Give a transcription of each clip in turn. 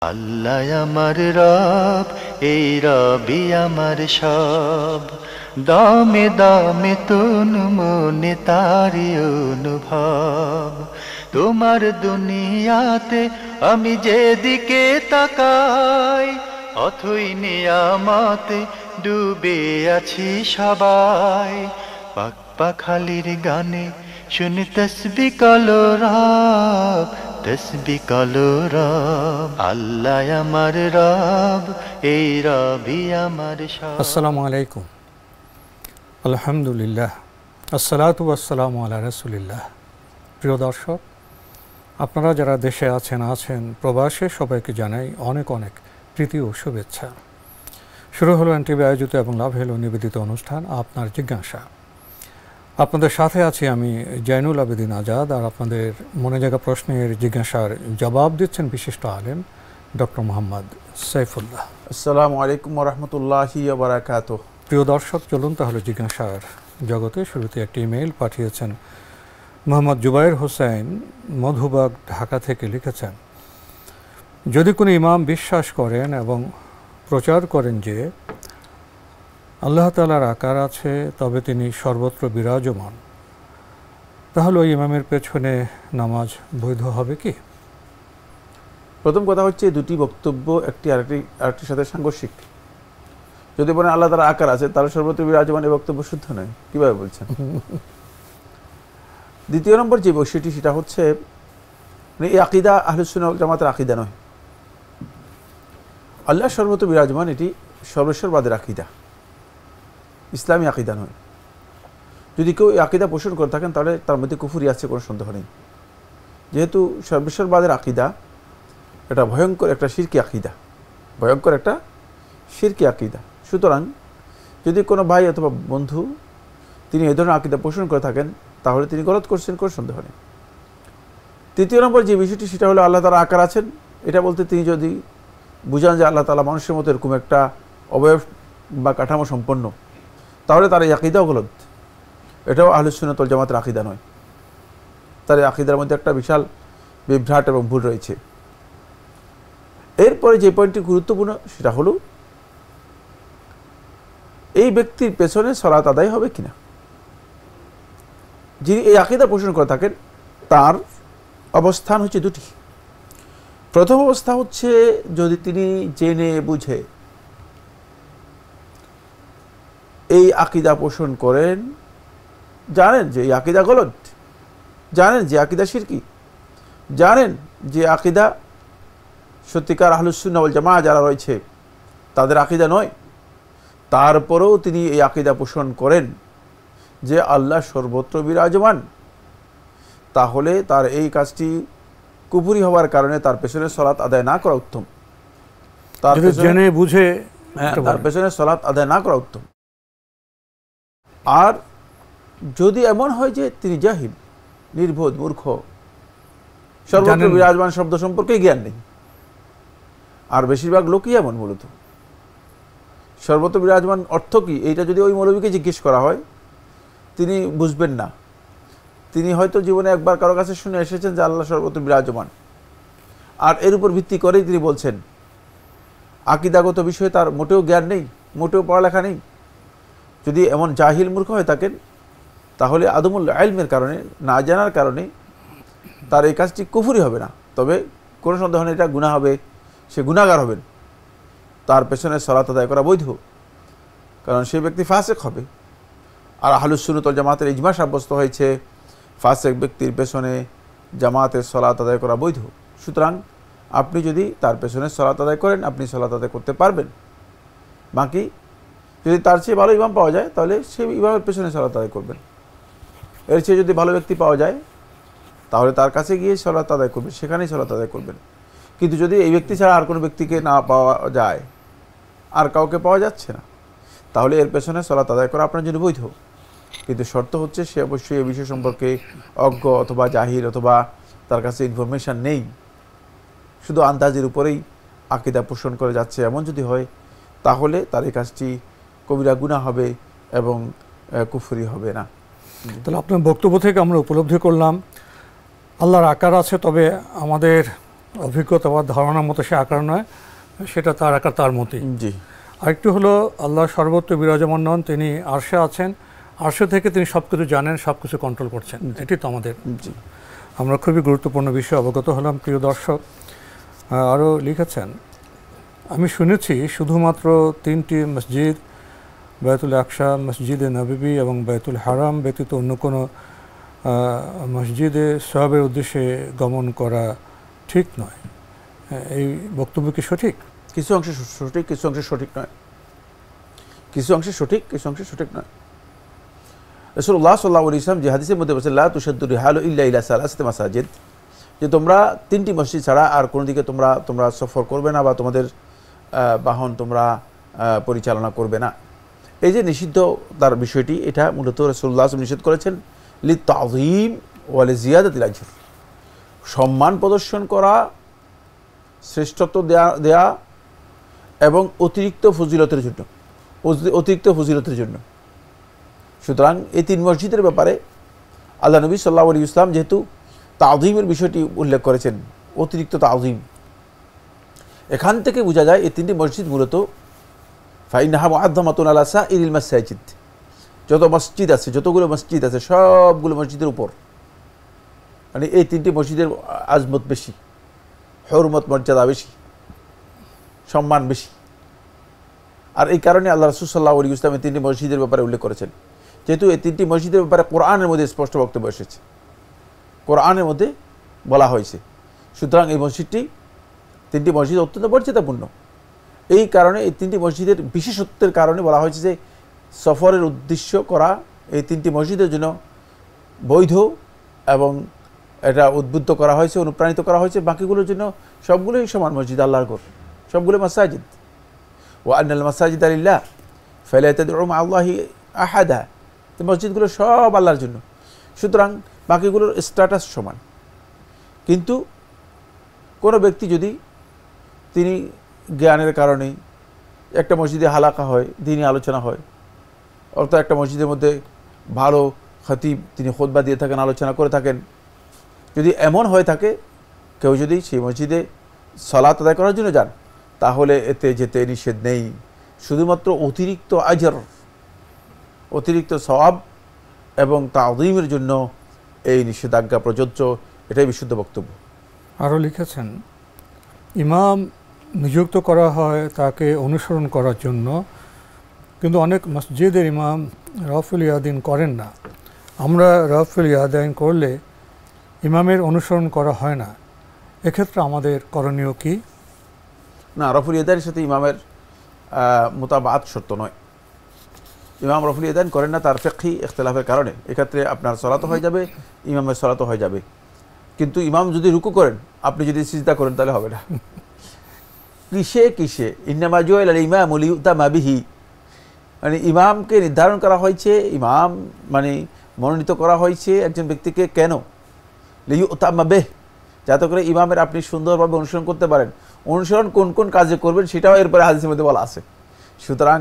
আল্লাহ আমার রব, এই রবি আমার সব, দামে দামে তুন মনে তারি অনুভব। তোমার দুনিয়াতে আমি যেদিকে তাকাই, অথই নিয়ামতে ডুবে আছি সবাই। পাক পাখালির গানে শুনি তসবিহ কালো রব, তসবিহ কালো রব। আল্লাহ আমার রব, এই রবি আমার সব। আসসালামু আলাইকুম, আলহামদুলিল্লাহ, আসসালাতু ওয়াসসালামু আলা রাসূলিল্লাহ। প্রিয় দর্শক, আপনারা যারা দেশে আছেন প্রবাসে, সবাইকে জানাই অনেক অনেক প্রীতি ও শুভেচ্ছা। শুরু হলো এনটিভি আয়োজিত এবং লাভ হলো নিবেদিত অনুষ্ঠান আপনার জিজ্ঞাসা। আপনাদের সাথে আছি আমি জয়নুল আবেদিন আজাদ, আর আপনাদের মনে জাগা প্রশ্নের জিজ্ঞাসার জবাব দিচ্ছেন বিশিষ্ট আলেম ডক্টর মোহাম্মদ সাইফুল্লাহ। আসসালামু আলাইকুম ওয়া রাহমাতুল্লাহি ওয়া বারাকাতুহু। প্রিয় দর্শক, চলুন তাহলে জিজ্ঞাসার জগতে। শুরুতে একটি ইমেইল পাঠিয়েছেন মোহাম্মদ জুবাইর হোসেন, মধুবাগ, ঢাকা থেকে লিখেছেন, যদি কোনো ইমাম বিশ্বাস করেন এবং প্রচার করেন যে আল্লাহ তাআলার আকার আছে, তবে তিনি সর্বত্র বিরাজমান, তাহলে ওই ইমামের পেছনে নামাজ বৈধ হবে কি? প্রথম কথা হচ্ছে, দুটি বক্তব্য একটি আরেকটির সাথে সাংঘর্ষিক। যদি বলেন আল্লাহ তাআলার আকার আছে, তাহলে সর্বত্র বিরাজমান, এই বক্তব্য শুদ্ধ নয়। কিভাবে বলছেন? দ্বিতীয় নম্বর যে বিষয়টি, সেটা হচ্ছে এই আকীদা আহলুস সুন্নাহ ওয়াল জামাতের আকীদা নয়। আল্লাহ সর্বত্র বিরাজমান এটি সর্বেশ্বরবাদের আকীদা, ইসলামী আকীদা নয়। যদি কেউ এই আকীদা পোষণ করে থাকেন, তাহলে তার মধ্যে কুফরি আছে, কোনো সন্দেহ নেই। যেহেতু সর্বেশ্বরবাদের আকীদা এটা ভয়ঙ্কর একটা শিরকি আকীদা, ভয়ঙ্কর একটা শিরকি আকীদা। সুতরাং যদি কোনো ভাই অথবা বন্ধু তিনি এই ধরনের আকীদা পোষণ করে থাকেন, তাহলে তিনি গলত করছেন, কোনো সন্দেহ নেই। তৃতীয় নম্বর যে বিষয়টি, সেটা হলো আল্লাহ তাআলা আকার আছেন, এটা বলতে তিনি যদি বুঝান যে আল্লাহ তাআলা মানুষের মতো এরকম একটা অবয়ব বা কাঠামো সম্পন্ন, তাহলে তার এই আকীদাও গলত। এটাও আহলুস সুন্নাহ ওয়াল জামাতের আকীদা নয়। তার এই আকীদার মধ্যে একটা বিশাল বিভ্রাট এবং ভুল রয়েছে। এরপরে যে পয়েন্টটি গুরুত্বপূর্ণ, সেটা হলো এই ব্যক্তির পেছনে সালাত আদায় হবে কিনা। যিনি এই আকীদা পোষণ করে থাকেন, তার অবস্থান হচ্ছে দুটি। প্রথম অবস্থা হচ্ছে, যদি তিনি জেনে বুঝে এই আকীদা পোষণ করেন, জানেন যে এই আকীদা গলত, জানেন যে আকীদা শিরকি, জানেন যে আকীদা সত্যিকার আহলুস সুন্নাহ ওয়াল জামাআহ যারা রয়েছে তাদের আকীদা নয়, তারপরেও তিনি এই আকীদা পোষণ করেন যে আল্লাহ সর্বত্র বিরাজমান, তাহলে তার এই কাজটি কুফরি হওয়ার কারণে তার পেছনে সালাত আদায় না করা উত্তম। তার পেছনে সালাত আদায় না করা উত্তম। আর যদি এমন হয় যে তিনি জাহিল, নির্বোধ, মূর্খ, সর্বত্র বিরাজমান শব্দ সম্পর্কে জ্ঞান নেই, আর বেশিরভাগ লোকই এমন, মূলত সর্বত্র বিরাজমান অর্থ কি, এইটা যদি ওই মৌলবীকে জিজ্ঞেস করা হয়, তিনি বুঝবেন না। তিনি হয়তো জীবনে একবার কারো কাছে শুনে এসেছেন যে আল্লাহ সর্বত্র বিরাজমান, আর এর উপর ভিত্তি করেই তিনি বলছেন। আকীদাগত বিষয়ে তার মোটেও জ্ঞান নেই, মোটেও পড়ালেখা নেই। যদি এমন জাহিল, মূর্খ হয়ে থাকেন, তাহলে আদমুল ইলমের কারণে, না জানার কারণে তার এই কাজটি কুফরি হবে না, তবে কোনো সন্দেহ নেই এটা গুনাহ হবে, সে গুনাহগার হবেন। তার পেছনে সালাত আদায় করা বৈধ, কারণ সেই ব্যক্তি ফাসিক হবে। আর আহলুস সুন্নাহ ওয়াল জামাতের ইজমা সাব্যস্ত হয়েছে, ফাসিক ব্যক্তির পেছনে জামাতের সালাত আদায় করা বৈধ। সুতরাং আপনি যদি তার পেছনে সালাত আদায় করেন, আপনি সালাত আদায় করতে পারবেন। বাকি যদি তার চেয়ে ভালো ইমাম পাওয়া যায়, তাহলে সেই ইমামের পেছনে সালাত আদায় করবেন। এর চেয়ে যদি ভালো ব্যক্তি পাওয়া যায়, তাহলে তার কাছে গিয়ে সালাত আদায় করবেন, সেখানেই সালাত আদায় করবেন। কিন্তু যদি এই ব্যক্তি ছাড়া আর কোনো ব্যক্তিকে না পাওয়া যায়, আর কাউকে পাওয়া যাচ্ছে না, তাহলে এর পেছনে সালাত আদায় করা আপনার জন্য বৈধ। কিন্তু শর্ত হচ্ছে, সে অবশ্যই এই বিষয় সম্পর্কে অজ্ঞ অথবা জাহিল, অথবা তার কাছে ইনফরমেশান নেই, শুধু আন্দাজের উপরেই আকীদা পোষণ করে যাচ্ছে। এমন যদি হয়, তাহলে তার এই কাজটি কবিরা গুনাহ হবে এবং কুফরি হবে না। তাহলে আপনার বক্তব্য থেকে আমরা উপলব্ধি করলাম আল্লাহর আকার আছে, তবে আমাদের অভিজ্ঞতা বা ধারণার মতো সে আকার নয়, সেটা তার আকার তার মতোই। জি। আরেকটু হলো আল্লাহ সর্বত্র বিরাজমান নন, তিনি আরশে আছেন, আরশে থেকে তিনি সব কিছু জানেন, সব কিছু কন্ট্রোল করছেন। এটি তো আমাদের, আমরা খুবই গুরুত্বপূর্ণ বিষয়ে অবগত হলাম। প্রিয় দর্শক আরও লিখেছেন, আমি শুনেছি শুধুমাত্র 3টি মসজিদ, বায়তুল আকসা, মসজিদে নববী এবং বায়তুল হারাম ব্যতীত অন্য কোনো মসজিদে সওয়াবের উদ্দেশ্যে গমন করা ঠিক নয়। এই বক্তব্য কি সঠিক? কিছু অংশে সঠিক, কিছু অংশে সঠিক নয়। কিছু অংশে সঠিক, কিছু অংশে সঠিক নয়। রাসূলুল্লাহ সাল্লাল্লাহু আলাইহি ওয়াসাল্লাম যে হাদিসের মধ্যে বলেছেন, লা তুশাদ্দু রিহালু ইল্লা ইলা সালাসাতি মাসাজিদ, যে তোমরা 3টি মসজিদ ছাড়া আর কোনো দিকে তোমরা সফর করবে না বা তোমাদের বাহন তোমরা পরিচালনা করবে না। এই যে নিষিদ্ধ তার বিষয়টি, এটা মূলত রাসূলুল্লাহ সাল্লাল্লাহু আলাইহি ওয়াসাল্লাম নিষেধ করেছেন লিতাযীম ওয়া লিজিয়াদাতিল আজর, সম্মান প্রদর্শন করা, শ্রেষ্ঠত্ব দেয়া এবং অতিরিক্ত ফজিলতের জন্য। সুতরাং এই 3 মসজিদের ব্যাপারে আল্লাহ নবী সাল্লাল্লাহু আলাইহি ওয়াসাল্লাম যেহেতু তাযীমের বিষয়টি উল্লেখ করেছেন, অতিরিক্ত তাযীম, এখান থেকে বোঝা যায় এই 3টি মসজিদ মূলত ফাইন্নাহা মুআযযামাতুন আলা সাইরিল মাসাজিদ, যতগুলো মসজিদ আছে সবগুলো মসজিদের উপর, মানে এই 3টি মসজিদের আজমত বেশি, হুরমত মর্যাদা বেশি, সম্মান বেশি। আর এই কারণে আল্লাহ রাসূল সাল্লাল্লাহু আলাইহি ওয়াসাল্লাম এই 3টি মসজিদের ব্যাপারে উল্লেখ করেছেন, যেহেতু এই 3টি মসজিদের ব্যাপারে কোরআনের মধ্যে স্পষ্ট বক্তব্য এসেছে, কোরআনের মধ্যে বলা হয়েছে। সুতরাং এই 3টি মসজিদ অত্যন্ত মর্যাদাপূর্ণ। এই কারণে এই 3টি মসজিদের বিশেষত্বের কারণে বলা হয়েছে যে সফরের উদ্দেশ্য করা এই 3টি মসজিদের জন্য বৈধ এবং এটা উদ্বুদ্ধ করা হয়েছে, অনুপ্রাণিত করা হয়েছে। বাকিগুলোর জন্য সবগুলোই সমান মসজিদ, আল্লাহর ঘর, সবগুলো মাসাজিদ। ওয়া আন্নাল মাসাজিদা লিল্লাহ ফালা তাদউ মা আল্লাহি আহাদা, মসজিদগুলো সব আল্লাহর জন্য, সুতরাং বাকিগুলোর স্ট্যাটাস সমান। কিন্তু কোনো ব্যক্তি যদি তিনি জ্ঞানের কারণে একটা মসজিদে হালাকা হয়, দ্বীনি আলোচনা হয়, অর্থাৎ একটা মসজিদের মধ্যে ভালো খতিব তিনি খুতবা দিয়ে থাকেন, আলোচনা করে থাকেন, যদি এমন হয়ে থাকে কেউ যদি সেই মসজিদে সালাত আদায় করার জন্য যান, তাহলে এতে যেতে নিষেধ নেই। শুধুমাত্র অতিরিক্ত আজর, অতিরিক্ত সওয়াব এবং তাযীমের জন্য এই নিষেধাজ্ঞা প্রযোজ্য, এটাই বিশুদ্ধ বক্তব্য। আরও লিখেছেন, ইমাম নিযুক্ত করা হয় তাকে অনুসরণ করার জন্য, কিন্তু অনেক মসজিদের ইমাম রাফুল ইয়াদাইন করেন না। আমরা রাফুল ইয়াদাইন করলে ইমামের অনুসরণ করা হয় না, এক্ষেত্রে আমাদের করণীয় কি? না, রাফুল ইয়াদাইনের সাথে ইমামের মুতাবাআত শর্ত নয়। ইমাম রাফুল ইয়াদাইন করেন না তার ফিকহি ইখতিলাফের কারণে, এক্ষেত্রে আপনার সালাতও হয়ে যাবে, ইমামের সালাতও হয়ে যাবে। কিন্তু ইমাম যদি রুকু করেন, আপনি যদি সিজদা করেন, তাহলে হবে না। কিসে ইন্নামা জুইলাল ইমামু লিয়ুতামা বিহি, মানে ইমামকে নির্ধারণ করা হয়েছে, ইমাম মানে মনোনীত করা হয়েছে একজন ব্যক্তিকে, কেন? লিয়ুতামা বিহি, যাতে করে ইমামের আপনি সুন্দরভাবে অনুসরণ করতে পারেন। অনুসরণ কোন কোন কাজে করবেন সেটাও এরপরে হাদিসের মধ্যে বলা আছে। সুতরাং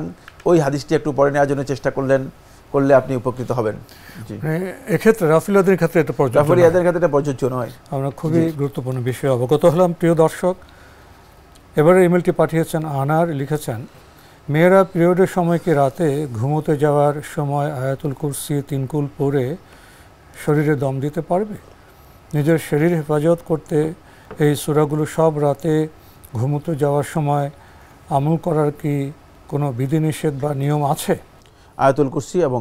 ওই হাদিসটি একটু পড়ে নেওয়ার জন্য চেষ্টা করলে আপনি উপকৃত হবেন। জি, এক্ষেত্রে রাফুল ইয়াদাইনের ক্ষেত্রে এটা প্রযোজ্য, রাফুল ইয়াদাইনের ক্ষেত্রে এটা প্রযোজ্য নয়। আমরা খুবই গুরুত্বপূর্ণ বিষয়ে অবগত হলাম। প্রিয় দর্শক, এবারে ইমেলটি পাঠিয়েছেন আনার, লিখেছেন, মেয়েরা পিরিয়ডের সময় কি রাতে ঘুমোতে যাওয়ার সময় আয়াতুল কুরসি 3 কুল পড়ে শরীরে দম দিতে পারবে? নিজের শরীর হেফাজত করতে এই সূরাগুলো সব রাতে ঘুমোতে যাওয়ার সময় আমল করার কি কোনো বিধিনিষেধ বা নিয়ম আছে? আয়াতুল কুরসি এবং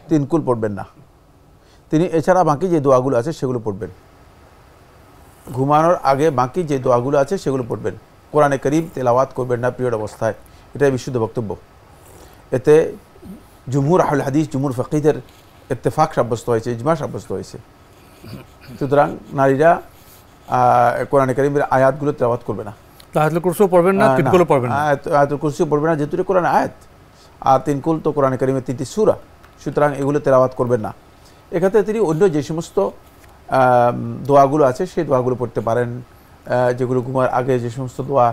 3 কুল পড়বেন না, তিনি এছাড়া বাকি যে দোয়াগুলো আছে সেগুলো পড়বেন। ঘুমানোর আগে বাকি যে দোয়াগুলো আছে সেগুলো পড়বেন। কোরআনে কারীম তেলাওয়াত করবেন না পিরিয়ড অবস্থায়, এটাই বিশুদ্ধ বক্তব্য। এতে জুমহুর আহলে হাদিস, জুমহুর ফাকিহদের ইত্তেফাক সাব্যস্ত হয়েছে, ইজমা সাব্যস্ত হয়েছে। সুতরাং নারীরা কোরআনে কারীমের আয়াতগুলো তেলাওয়াত করবে না, আয়াতুল কুরসিও পড়বেন না, 3 কুলও পড়বেন না। আয়াতুল কুরসিও পড়বে না, যেহেতু কোরআন আয়াত, আর 3 কুল তো কোরআনে কারীমের 3টি সূরা, সুতরাং এগুলো তেলাওয়াত করবেন না। এক্ষেত্রে তিনি অন্য যে সমস্ত দোয়াগুলো আছে সেই দোয়াগুলো পড়তে পারেন, যেগুলো ঘুমার আগে যে সমস্ত দোয়া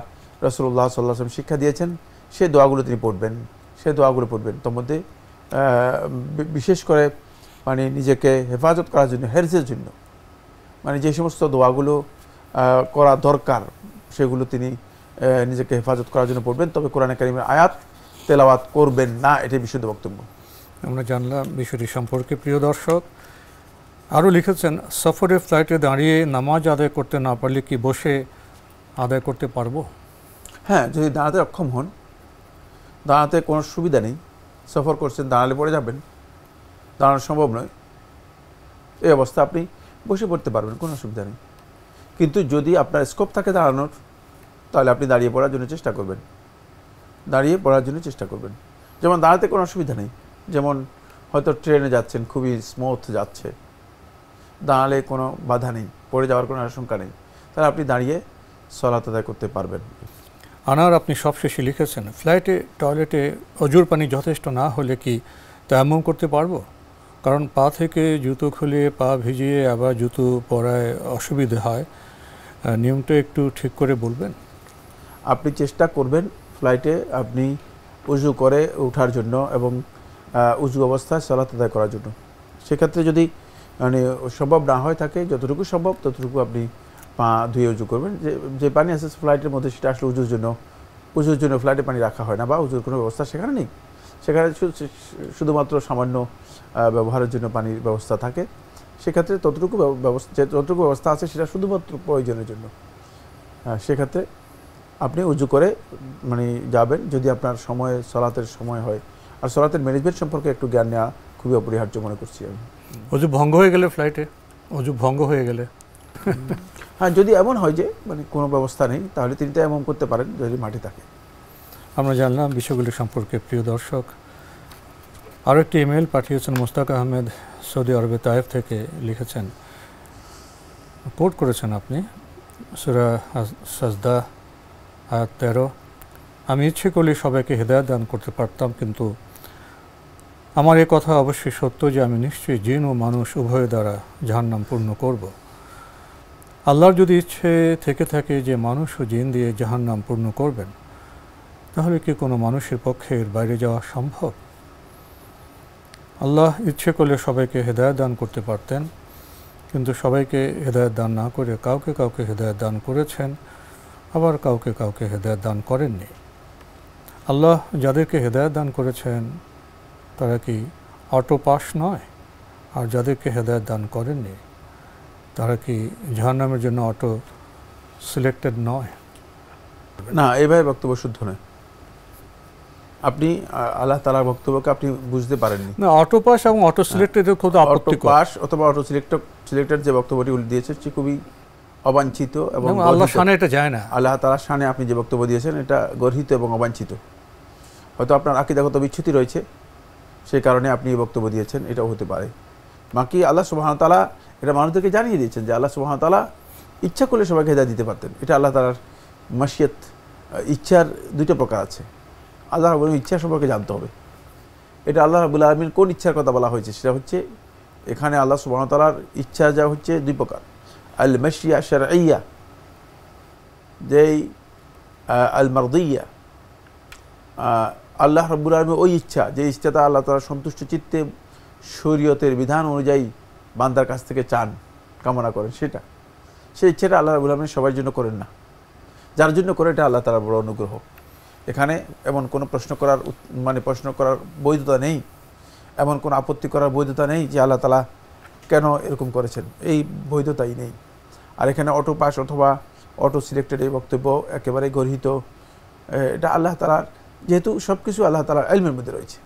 রাসূলুল্লাহ সাল্লাল্লাহু আলাইহি ওয়াসাল্লাম শিক্ষা দিয়েছেন সেই দোয়াগুলো তিনি পড়বেন, সেই দোয়াগুলো পড়বেন। তার মধ্যে বিশেষ করে মানে নিজেকে হেফাজত করার জন্য, হেরজের জন্য, মানে যে সমস্ত দোয়াগুলো করা দরকার সেগুলো তিনি নিজেকে হেফাজত করার জন্য পড়বেন, তবে কোরআনে কারিমের আয়াত তেলাওয়াত করবেন না, এটাই বিশুদ্ধ বক্তব্য। আমরা জানলাম বিষয়টি সম্পর্কে। প্রিয় দর্শক আরও লিখেছেন, সফরে ফ্লাইটে দাঁড়িয়ে নামাজ আদায় করতে না পারলে কি বসে আদায় করতে পারবো? হ্যাঁ, যদি দাঁড়াতে অক্ষম হন, দাঁড়াতে কোনো সুবিধা নেই, সফর করছেন, দাঁড়ালে পড়ে যাবেন, দাঁড়ানো সম্ভব নয়, এই অবস্থা আপনি বসে পড়তে পারবেন, কোনো অসুবিধা নেই। কিন্তু যদি আপনার স্কোপ থাকে দাঁড়ানোর, তাহলে আপনি দাঁড়িয়ে পড়ার জন্য চেষ্টা করবেন, দাঁড়িয়ে পড়ার জন্য চেষ্টা করবেন। যেমন দাঁড়াতে কোনো অসুবিধা নেই, যেমন হয়তো ট্রেনে যাচ্ছেন, খুবই স্মুথ যাচ্ছে, দাঁড়ালে কোনো বাধা নেই, পড়ে যাওয়ার কোনো আশঙ্কা নেই, তাহলে আপনি দাঁড়িয়ে সালাত আদায় করতে পারবেন। আনার আপনি সবশেষে লিখেছেন, ফ্লাইটে টয়লেটে অজুর পানি যথেষ্ট না হলে কি তায়াম্মুম করতে পারবো? কারণ পা থেকে জুতো খুলে পা ভিজিয়ে আবার জুতো পরায় অসুবিধে হয়, নিয়মটা একটু ঠিক করে বলবেন। আপনি চেষ্টা করবেন ফ্লাইটে আপনি উজু করে ওঠার জন্য এবং উজু অবস্থায় সালাত আদায় করার জন্য। সেক্ষেত্রে যদি মানে সম্ভব না হয় থাকে, যতটুকু সম্ভব ততটুকু আপনি পা ধুয়ে উজু করবেন। যে পানি আছে ফ্লাইটের মধ্যে সেটা আসলে উজুর জন্য ফ্লাইটে পানি রাখা হয় না, বা উজুর কোনো ব্যবস্থা সেখানে নেই, সেখানে শুধুমাত্র সামান্য ব্যবহারের জন্য পানির ব্যবস্থা থাকে। সেক্ষেত্রে যতটুকু ব্যবস্থা আছে সেটা শুধুমাত্র প্রয়োজনের জন্য, সেক্ষেত্রে আপনি উজু করে মানে যাবেন, যদি আপনার সালাতের সময় হয়। আর সালাতের ম্যানেজমেন্ট সম্পর্কে একটু জ্ঞান নেওয়া খুবই অপরিহার্য মনে করছি আমি। অজু ভঙ্গ হয়ে গেলে ফ্লাইটে হ্যাঁ, যদি এমন হয় যে মানে কোনো ব্যবস্থা নেই, তাহলে তিনি তো এমন করতে পারেন যদি মাটি থাকে। আমরা জানলাম বিষয়গুলি সম্পর্কে। প্রিয় দর্শক আরও একটি ইমেল পাঠিয়েছেন মুস্তাক আহমেদ, সৌদি আরবে তায়েফ থেকে লিখেছেন, কোট করেছেন আপনি সূরা সাজদা আয়াত 13, আমি ইচ্ছে করলে সবাইকে হেদায়েত দান করতে পারতাম, কিন্তু আমার এ কথা অবশ্যই সত্য যে আমি নিশ্চয়ই জিন ও মানুষ উভয় দ্বারা জাহান্নাম পূর্ণ করব। আল্লাহর যদি ইচ্ছে থেকে থাকে যে মানুষ ও জিন দিয়ে জাহান্নাম পূর্ণ করবেন, তাহলে কি কোনো মানুষের পক্ষে এর বাইরে যাওয়া সম্ভব? আল্লাহ ইচ্ছে করলে সবাইকে হেদায়েত দান করতে পারতেন, কিন্তু সবাইকে হেদায়েত দান না করে কাউকে কাউকে হেদায়েত দান করেছেন, আবার কাউকে কাউকে হেদায়েত দান করেননি। আল্লাহ যাদেরকে হেদায়েত দান করেছেন তারা কি অটো পাস নয়? আর যাদেরকে হেদায়েত দান করেননি তারা কি জাহান্নামের জন্য অটো সিলেক্টেড নয়? না, এইভাবে বক্তব্য শুদ্ধ নয়। আপনি আল্লাহ তাআলার বক্তব্যকে আপনি বুঝতে পারেননি। না, অটো পাস এবং অটো সিলেক্টেডের খুব আপত্তিকর। অটো পাস অথবা অটো সিলেক্টেড যে বক্তব্যটি দিয়েছে সে খুবই অবাঞ্ছিত এবং আল্লাহর শানে এটা যায় না। আল্লাহ তাআলার শানে আপনি যে বক্তব্য দিয়েছেন এটা গর্হিত এবং অবাঞ্ছিত। হয়তো আপনার আকীদাগত বিচ্যুতি রয়েছে, সেই কারণে আপনি এই বক্তব্য দিয়েছেন, এটাও হতে পারে। বাকি আল্লাহ সুবহানাহু ওয়া তাআলা এটা মানুষদেরকে জানিয়ে দিয়েছেন যে আল্লাহ সুবহানাহু ওয়া তাআলা ইচ্ছা করলে সবাইকে হেদায়েত দিতে পারতেন। এটা আল্লাহ তাআলার মাশিয়াত, ইচ্ছার দুটো প্রকার আছে। আল্লাহ রাব্বুল ইচ্ছা সম্পর্কে জানতে হবে। এটা আল্লাহ রাব্বুল আলামিন কোন ইচ্ছার কথা বলা হয়েছে সেটা হচ্ছে, এখানে আল্লাহ সুবহানাহু ওয়া তাআলার ইচ্ছা যা হচ্ছে দুই প্রকার। আল মাশিয়া শারঈয়া, যেই আল মারদিয়া, আল্লাহ রাব্বুল আলামিন ওই ইচ্ছা, যে ইচ্ছাটা আল্লাহ তাআলা সন্তুষ্ট চিত্তে শরীয়তের বিধান অনুযায়ী বান্দার কাছ থেকে চান, কামনা করেন, সেটা সেই ইচ্ছাটা আল্লাহ রাব্বুল আলামিন সবার জন্য করেন না, যার জন্য করে এটা আল্লাহ তাআলার বড় অনুগ্রহ। এখানে এমন কোনো প্রশ্ন করার বৈধতা নেই, এমন কোনো আপত্তি করার বৈধতা নেই যে আল্লাহ তাআলা কেন এরকম করেছেন, এই বৈধতাই নেই। আর এখানে অটো পাস অথবা অটো সিলেক্টেড এই বক্তব্য একেবারে গর্হিত। এটা আল্লাহ তাআলার, যেহেতু সব কিছু আল্লাহ তাআলার ইলমের মধ্যে রয়েছে,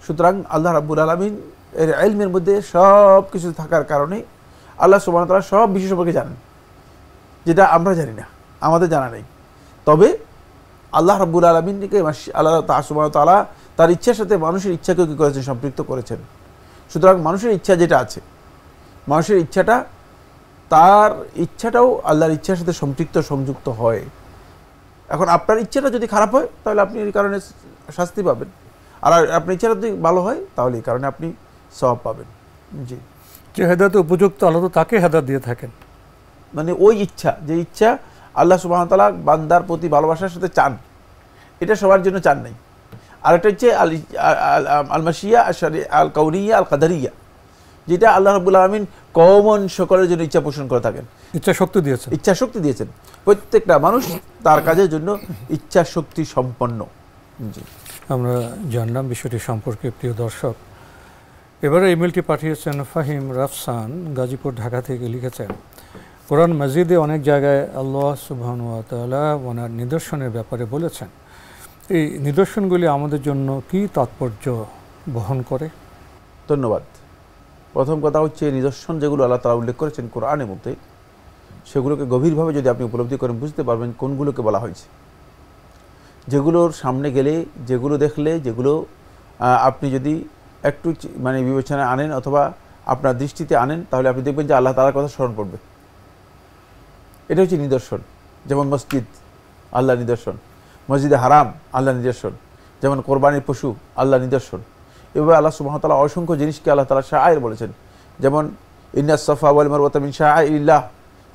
সুতরাং আল্লাহ রাব্বুল আলামিন এর ইলমের মধ্যে সব কিছু থাকার কারণে আল্লাহ সুবহানাহু ওয়া তাআলা সব বিষয় সম্পর্কে জানেন, যেটা আমরা জানি না, আমাদের জানা নেই। তবে আল্লাহ রাব্বুল আলামিনকে আল্লাহ সুবহানাহু ওয়া তাআলা তার ইচ্ছার সাথে মানুষের ইচ্ছাকেও কী করেছেন, সম্পৃক্ত করেছেন। সুতরাং মানুষের ইচ্ছা যেটা আছে, মানুষের ইচ্ছাটা, তার ইচ্ছাটাও আল্লাহর ইচ্ছার সাথে সম্পৃক্ত সংযুক্ত হয়। এখন আপনার ইচ্ছাটা যদি খারাপ হয় তাহলে আপনি এই কারণে শাস্তি পাবেন, আর আপনার ইচ্ছাটা যদি ভালো হয় তাহলে এই কারণে আপনি সওয়াব পাবেন। জি, যে হেদায়েত উপযুক্ত আল্লাহ তো তাকে হেদায়েত দিয়ে থাকেন। মানে ওই ইচ্ছা, যে ইচ্ছা আল্লাহ সুবহানাহু ওয়া তাআলা বান্দার প্রতি ভালোবাসার সাথে চান, এটা সবার জন্য চান নাই। আর এটা হচ্ছে আল মাশিয়া আল কাউনিয়া আল কাদারিয়া, যেটা আল্লাহ রাব্বুল আলামিন কমন সকলের জন্য ইচ্ছা পোষণ করে থাকেন। ইচ্ছা শক্তি দিয়েছেন, ইচ্ছা শক্তি দিয়েছেন। প্রত্যেকটা মানুষ তার কাজের জন্য ইচ্ছা শক্তি সম্পন্ন। জি, আমরা জানলাম বিষয়টি সম্পর্কে। প্রিয় দর্শক, এবারে ইমেলটি পাঠিয়েছেন ফাহিম রাফসান, গাজীপুর, ঢাকা থেকে। লিখেছেন, কোরআন মাজিদে অনেক জায়গায় আল্লাহ সুবহানাহু ওয়া তাআলা ওনার নিদর্শনের ব্যাপারে বলেছেন। এই নিদর্শনগুলি আমাদের জন্য কি তাৎপর্য বহন করে? ধন্যবাদ। প্রথম কথা হচ্ছে, নিদর্শন যেগুলো আল্লাহ তাআলা উল্লেখ করেছেন কোরআনের মধ্যে, সেগুলোকে গভীরভাবে যদি আপনি উপলব্ধি করেন, বুঝতে পারবেন কোনগুলোকে বলা হয়েছে। যেগুলোর সামনে গেলে, যেগুলো দেখলে, যেগুলো আপনি যদি একটু মানে বিবেচনায় আনেন অথবা আপনার দৃষ্টিতে আনেন, তাহলে আপনি দেখবেন যে আল্লাহ তাআলার কথা স্মরণ পড়বে। এটা হচ্ছে নিদর্শন। যেমন মসজিদ, আল্লাহ নিদর্শন। মসজিদে হারাম, আল্লাহ নিদর্শন। যেমন কোরবানির পশু, আল্লাহ নিদর্শন। এভাবে আল্লাহ সুবহানাহু ওয়া তাআলা অসংখ্য জিনিসকে আল্লাহ তাআলা শাআইর বলেছেন। যেমন ইন্নাস সাফা ওয়াল মারওয়াতা মিন শাআইরিল্লাহ,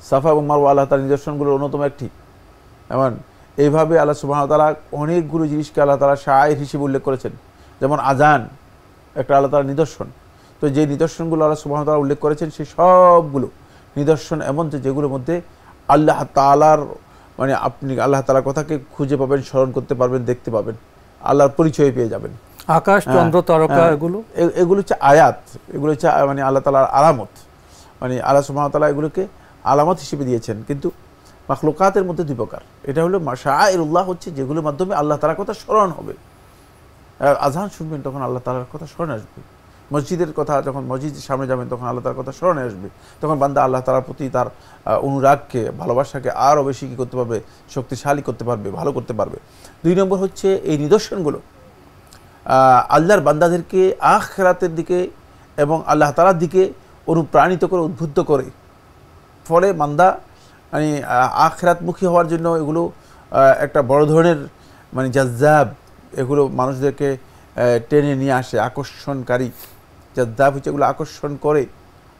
সাফা এবং মারওয়া আল্লাহ তাআলার নিদর্শনগুলোর অন্যতম একটি। এমন এইভাবে আল্লাহ সুবহানাহু ওয়া তাআলা অনেকগুলো জিনিসকে আল্লাহ তাআলা শাআইর হিসেবে উল্লেখ করেছেন। যেমন আজান একটা আল্লাহ তাআলার নিদর্শন। তো যে নিদর্শনগুলো আল্লাহ সুবহানাহু ওয়া তাআলা উল্লেখ করেছেন, সেই সবগুলো নিদর্শন এমন যেগুলোর মধ্যে আল্লাহ তাআলার মানে আপনি আল্লাহ তাআলার কথাকে খুঁজে পাবেন, স্মরণ করতে পারবেন, দেখতে পাবেন, আল্লাহর পরিচয় পেয়ে যাবেন। আকাশ, চন্দ্র, তারকা, এগুলো হচ্ছে আয়াত, এগুলো হচ্ছে মানে আল্লাহ তাআলার আলামত। মানে আল্লাহ সুবহানাহু ওয়া তাআলা এগুলোকে আলামত হিসেবে দিয়েছেন। কিন্তু মাখলুকাতের মধ্যে দুই প্রকার। এটা হলো শাআইরুল্লাহ, হচ্ছে যেগুলোর মাধ্যমে আল্লাহ তাআলার কথা স্মরণ হবে। আজান শুনবেন, তখন আল্লাহ তাআলার কথা স্মরণে আসবে। মসজিদের কথা, যখন মসজিদের সামনে যাবেন, তখন আল্লাহ তাআলার কথা স্মরণে আসবে। তখন বান্দা আল্লাহ তাআলার প্রতি তার অনুরাগকে, ভালোবাসাকে আরও বেশি কী করতে পারবে, শক্তিশালী করতে পারবে, ভালো করতে পারবে। 2 নম্বর হচ্ছে, এই নিদর্শনগুলো আল্লাহর বান্দাদেরকে আখিরাতের দিকে এবং আল্লাহ তাআলার দিকে অনুপ্রাণিত করে, উদ্বুদ্ধ করে। ফলে বান্দা মানে আখিরাতমুখী হওয়ার জন্য এগুলো একটা বড় ধরনের মানে জাজ্জাব, এগুলো মানুষদেরকে টেনে নিয়ে আসে, আকর্ষণকারী। জাজ্জাব হচ্ছে এগুলো আকর্ষণ করে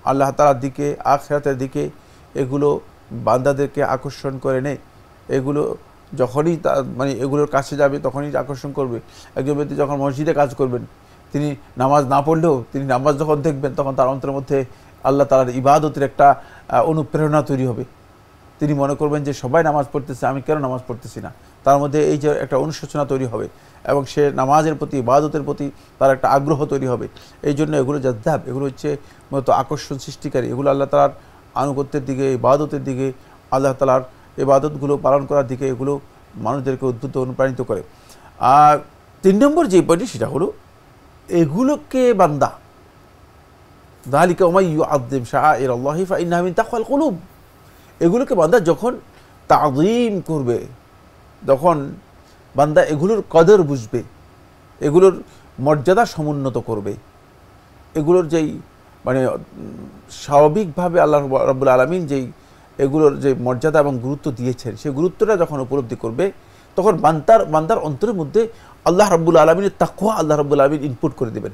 আল্লাহ তাআলার দিকে, আখিরাতের দিকে। এগুলো বান্দাদেরকে আকর্ষণ করে নেয়। এগুলো যখনই মানে এগুলোর কাছে যাবে, তখনই আকর্ষণ করবে। একজন ব্যক্তি যখন মসজিদে কাজ করবেন, তিনি নামাজ না পড়লেও তিনি নামাজ যখন দেখবেন, তখন তার অন্তরের মধ্যে আল্লাহ তাআলার ইবাদতের একটা অনুপ্রেরণা তৈরি হবে। তিনি মনে করবেন যে সবাই নামাজ পড়তেছে, আমি কেন নামাজ পড়তেছি না। তার মধ্যে এই যে একটা অনুশোচনা তৈরি হবে এবং সে নামাজের প্রতি, ইবাদতের প্রতি তার একটা আগ্রহ তৈরি হবে। এই জন্য এগুলো জাজ্জাব, এগুলো হচ্ছে মূলত আকর্ষণ সৃষ্টিকারী। এগুলো আল্লাহ তাআলার আনুগত্যের দিকে, ইবাদতের দিকে, আল্লাহ তাআলার ইবাদতগুলো পালন করার দিকে এগুলো মানুষদেরকে উদ্বুদ্ধ, অনুপ্রাণিত করে। আর 3 নম্বর যে পয়েন্ট, সেটা হলো এগুলোকে বান্দা যালিকা ওয়া মান ইউআযযিম শাআইরাল্লাহি ফাইন্নাহা মিন তাকওয়াল কুলুব, এগুলোকে বান্দা যখন তাযীম করবে, তখন বান্দা এগুলোর কদর বুঝবে, এগুলোর মর্যাদা সমুন্নত করবে। এগুলোর যেই মানে স্বাভাবিকভাবে আল্লাহ রাব্বুল আলামিন যেই এগুলোর যে মর্যাদা এবং গুরুত্ব দিয়েছেন, সেই গুরুত্বটা যখন উপলব্ধি করবে, তখন বান্দার অন্তরের মধ্যে আল্লাহ রাব্বুল আলামিনের তাকওয়া আল্লাহ রাব্বুল আলামিন ইনপুট করে দেবেন।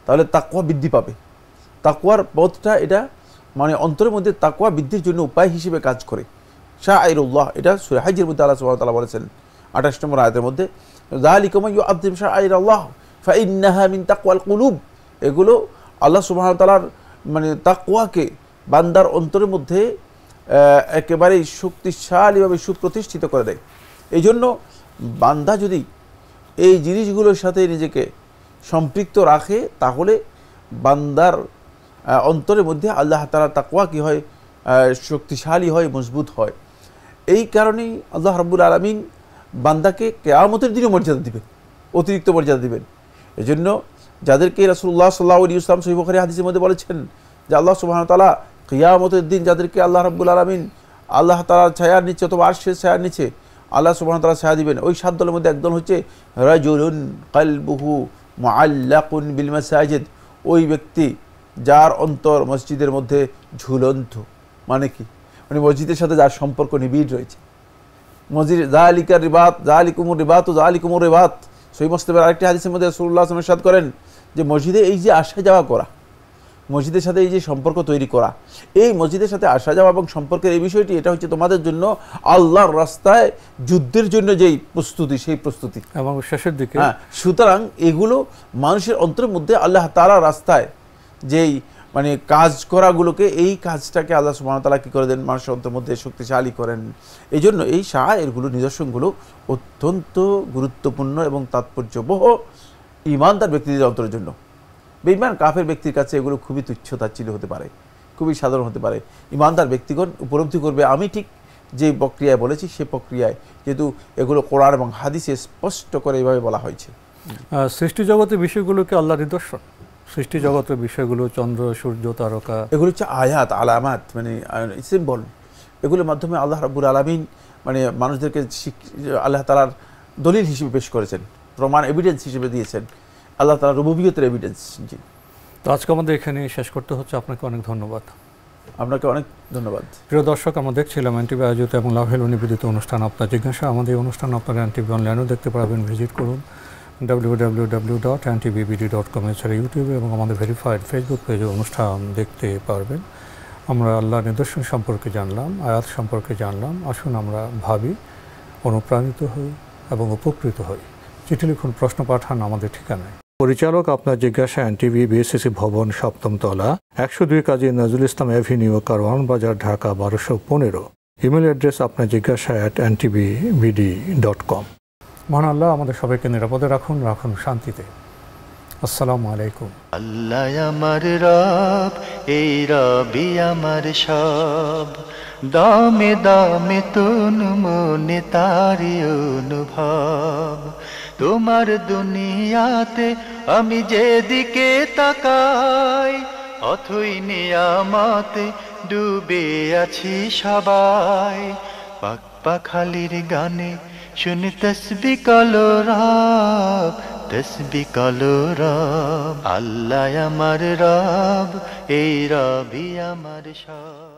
তাহলে তাকওয়া বৃদ্ধি পাবে। তাকওয়ার পথটা এটা মানে অন্তরের মধ্যে তাকওয়া বৃদ্ধির জন্য উপায় হিসেবে কাজ করে। শাআইরুল্লাহ, এটা সূরা হজের মধ্যে আল্লাহ সুবহানাহু ওয়া তাআলা বলেছেন 28 নম্বর আয়াতের মধ্যে, যালিকা মান ইউআযযিম শাআইরাল্লাহ ফাইন্নাহা মিন তাকওয়াল কুলুব। এগুলো আল্লাহ সুবহানাহু ওয়া তাআলার মানে তাকওয়াকে বান্দার অন্তরের মধ্যে একেবারেই শক্তিশালীভাবে সুপ্রতিষ্ঠিত করে দেয়। এই জন্য বান্দা যদি এই জিনিসগুলোর সাথে নিজেকে সম্পৃক্ত রাখে, তাহলে বান্দার অন্তরের মধ্যে আল্লাহ তাআলার তাকওয়া কি হয়, শক্তিশালী হয়, মজবুত হয়। এই কারণেই আল্লাহ রাব্বুল আলামিন বান্দাকে কিয়ামতের দিনে মর্যাদা দিবেন, অতিরিক্ত মর্যাদা দিবেন। এজন্য যাদেরকে রাসূলুল্লাহ সাল্লাল্লাহু আলাইহি ওয়াসাল্লাম সহিহ বুখারী হাদিসের মধ্যে বলেছেন যে আল্লাহ সুবহানাহু ওয়া তাআলা কিয়ামতের দিন যাদেরকে আল্লাহ রাব্বুল আলামিন আল্লাহ তাআলার ছায়ার নিচে অথবা আরশের ছায়ার নিচে আল্লাহ সুবহানাহু ওয়া তাআলা ছায়া দিবেন, ওই 7 দলের মধ্যে একদল হচ্ছে রাজুলুন কলবুহু মুআল্লাকুন বিল মাসাজিদ, ওই ব্যক্তি যার অন্তর মসজিদের মধ্যে ঝুলন্ত। মানে কি? মানে মসজিদের সাথে যার সম্পর্ক নিবিড় রয়েছে। মসজিদ যালিকা রিবাত, যালিকুমুর রিবাত, যালিকুমুর রিবাত। সহিহ মুসলিমের আরেকটি হাদিসের মধ্যে রাসূলুল্লাহ সাল্লাল্লাহু আলাইহি ওয়াসাল্লাম ইরশাদ করেন যে মসজিদে এই যে আসা যাওয়া করা, মসজিদের সাথে এই যে সম্পর্ক তৈরি করা, এই মসজিদের সাথে আসা যাওয়া এবং সম্পর্কের এই বিষয়টি, এটা হচ্ছে তোমাদের জন্য আল্লাহর রাস্তায় যুদ্ধের জন্য যেই প্রস্তুতি, সেই প্রস্তুতি এবং শেষের দিকে। সুতরাং এগুলো মানুষের অন্তরের মধ্যে আল্লাহ তাআলার রাস্তায় যেই মানে কাজ করাগুলোকে, এই কাজটাকে আল্লাহ সুবহানাহু ওয়া তাআলা কি করে দেন, মানুষের অন্তর মধ্যে শক্তিশালী করেন। এই জন্য এই শাআইরগুলো, নিদর্শনগুলো অত্যন্ত গুরুত্বপূর্ণ এবং তাৎপর্যবহ ঈমানদার ব্যক্তিদের অন্তরের জন্য। বেঈমান কাফের ব্যক্তির কাছে এগুলো খুবই তুচ্ছ তাচ্ছিল্য হতে পারে, খুবই সাধারণ হতে পারে। ঈমানদার ব্যক্তিগণ উপলব্ধি করবে আমি ঠিক যে প্রক্রিয়ায় বলেছি সে প্রক্রিয়ায়, যেহেতু এগুলো কোরআন এবং হাদিসে স্পষ্ট করে এইভাবে বলা হয়েছে। সৃষ্টি জগতের বিষয়গুলোকে আল্লাহর নিদর্শন, সৃষ্টি জগতের বিষয়গুলো চন্দ্র সূর্য তারকা, এগুলো হচ্ছে আয়াত, আলামাত, মানে সিম্বল। এগুলোর মাধ্যমে আল্লাহ রাব্বুল আলামিন মানে মানুষদেরকে আল্লাহ তাআলার দলিল হিসেবে পেশ করেছেন, প্রমাণ, এভিডেন্স হিসেবে দিয়েছেন, আল্লাহ তাআলার রুবুবিয়তের এভিডেন্স। জি, তো আজকে আমাদের এখানে শেষ করতে হচ্ছে। আপনাকে অনেক ধন্যবাদ। আপনাকে অনেক ধন্যবাদ। প্রিয় দর্শক, আমরা দেখছিলাম এনটিভি আয়োজিত এবং লাভেল নিবেদিত অনুষ্ঠান আপনার জিজ্ঞাসা। আমাদের এই অনুষ্ঠান আপনারা এনটিভি অনলাইনেও দেখতে পারবেন, ভিজিট করুন www.ntvbd.com, এছাড়া ইউটিউবে এবং আমাদের ভেরিফাইড ফেসবুক পেজে অনুষ্ঠান দেখতে পারবেন। আমরা আল্লাহর নিদর্শন সম্পর্কে জানলাম, আয়াত সম্পর্কে জানলাম। আসুন আমরা ভাবি, অনুপ্রাণিত হই এবং উপকৃত হই। চিঠি লিখুন, প্রশ্ন পাঠান আমাদের ঠিকানায়। পরিচালক আপনার জিজ্ঞাসা, এনটিভি, বিএসসিসি ভবন, ৭ম তলা, ১০২ কাজী নজরুল ইসলাম অ্যাভিনিউ, কারওয়ান বাজার, ঢাকা ১২১৫। ইমেল অ্যাড্রেস আপনার জিজ্ঞাসা @ntvbd.com। মহান আল্লাহ আমাদের সবাইকে নিরাপদে রাখুন, রাখুন শান্তিতে। আসসালামু আলাইকুম। আল্লাহ আমার রব, এই রবি আমার সব, দামে দামে তন মনে তারি অনুভব। তোমার দুনিয়াতে আমি যেদিকে তাকাই, অথই নিয়ামতে ডুবে আছি সবাই। পাক পাখালির গানে শুনি তসবিহ কালো রব, তসবিহ কালো রব। আল্লাহ আমার রব, এই রবি আমার সব।